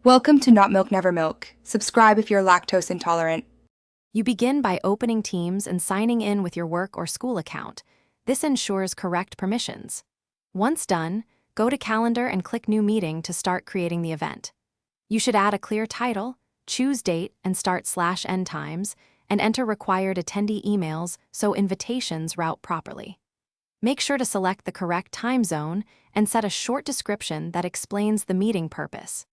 Welcome to Not Milk Never Milk. Subscribe if you're lactose intolerant. You begin by opening Teams and signing in with your work or school account. This ensures correct permissions. Once done, go to Calendar and click New Meeting to start creating the event. You should add a clear title, choose date and start/end times, and enter required attendee emails so invitations route properly. Make sure to select the correct time zone and set a short description that explains the meeting purpose.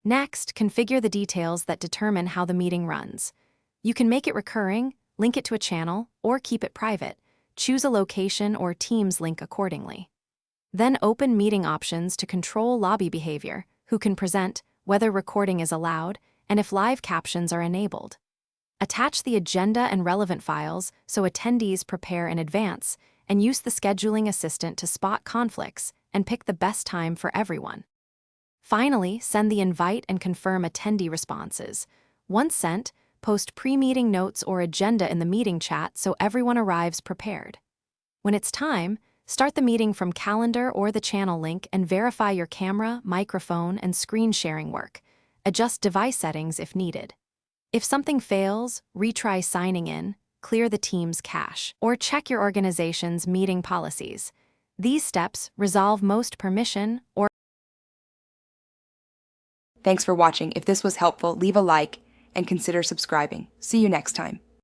Next, configure the details that determine how the meeting runs. You can make it recurring, link it to a channel, or keep it private. Choose a location or Teams link accordingly. Then open meeting options to control lobby behavior, who can present, whether recording is allowed, and if live captions are enabled. Attach the agenda and relevant files so attendees prepare in advance, and use the scheduling assistant to spot conflicts and pick the best time for everyone. Finally, send the invite and confirm attendee responses. Once sent, post pre-meeting notes or agenda in the meeting chat so everyone arrives prepared. When it's time, start the meeting from Calendar or the channel link and verify your camera, microphone, and screen sharing work. Adjust device settings if needed. If something fails, retry signing in, clear the Teams cache, or check your organization's meeting policies. These steps resolve most permission or Thanks for watching. If this was helpful, leave a like and consider subscribing. See you next time.